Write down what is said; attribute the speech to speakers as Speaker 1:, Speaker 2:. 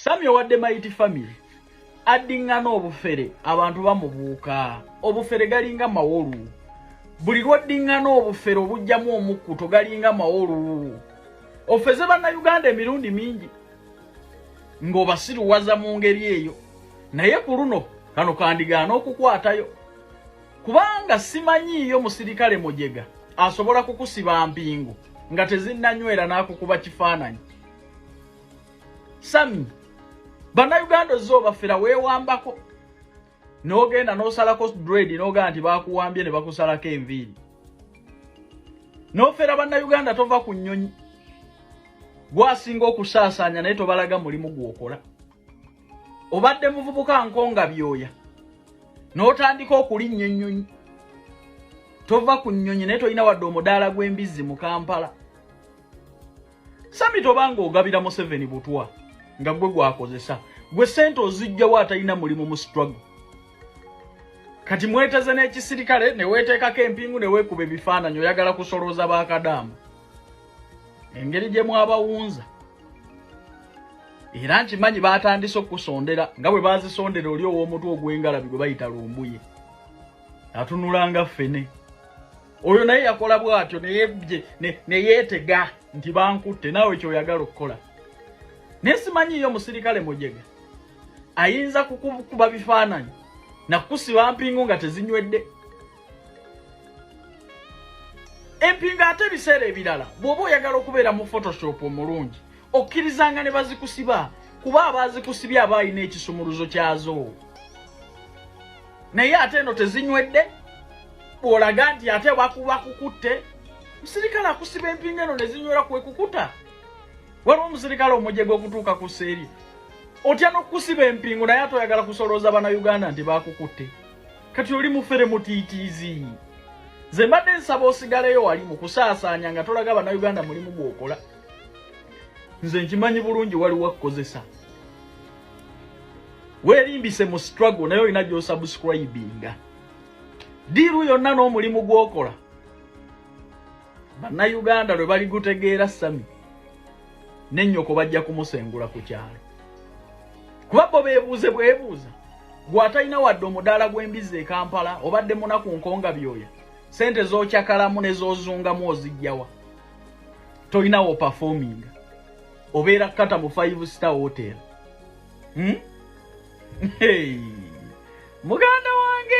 Speaker 1: Sammy wadde mighty family addingana obufere abantu bamubuuka obufere galinga mawolu buli lwaddingana obufere obujjamu omukkuto galinga mawolu ofeze bannayuganda emirundi mingi ng'obasiruwaza mu ngeri eyo naye ku luno kano kandigaana okukwatayo kubanga simanyiiyo musirikale mujega asobola kukusiba mpingu nga tezinnanywera n'akukuba kifaananyi. Sammy bannayuganda ozzo bafera weewambako n'ogenda n'osalako dread n'ogaa nti baakuwambye ne bakusalako enviiri n'ofera bannayuganda tova ku nnyonyi gwasinga okusaasaanya naye tobalaga mulimu gwokola obadde muvubuka nkonga byoya n'otandika okulinnya ennyonyi tova ku nnyonyi naye tolina wadde omudaala gw'embizzi mu Kampala. Sammy tobanga ogabira Museveni butwa nga gwe gwakozesa gwe sente ozijjawo atalina mulimu mu struggle kati mweteze n'ekisirikale ne weeteekako empingu ne weekuba ebifaananyi oyagala kusolooza baakadaamu engeri gye mwabawunza era nkimanyi baatandise okusondera nga bwe baazisondera oli ow'omutwe ogw'engalabi gwe bayita lumbuye atunulanga ffene oyo naye yakola bw'atyo ne yeetega nti bankutte naawe kyoyagala okukola naye simanyiiyo musirikale mujega ayinza kukuba bifaananyi nakusiba mpingu nga tezinywedde empingu ate ebiseera ebirala bw'oba oyagala okubeera mu photoshop omulungi okkirizanga ne bazikusiba kuba abaazikusibye aba alina ekisumuluzo kyazo naye ate eno tezinywedde bw'olaga nti ate bakukutte musirikale akusiba empingu eno ne zinywera kwekukuta waliwo omusirikale omujega okutuuka ku seeri otya n'okukusiba empingu naye ate oyagala kusolooza bannayuganda nti baakukutte kati oli mufere mutiitiizi ze mbadde nsaba osigaleyo wali mu kusaasaanya nga tolaga bannayuganda mulimu gw'okola nze nkimanyi bulungi waliwo akukozesa weerimbise mu struggle naye olina gy'osubscribinga diiru yonna n'omulimu gw'okola bannayuganda lwe baligutegeera Sammy n'ennyoko bajja kumusengula ku kyalo kuba bo beebuuze bwebuuza gw'atalina wadde omudaala gw'embizzi e Kampala obadde munaku nkonga byoya sente z'okyakalamu ne z'ozungamu ozijjawa tolinawo performinga obeera kata mu 5-star hotel. Hey, muganda wange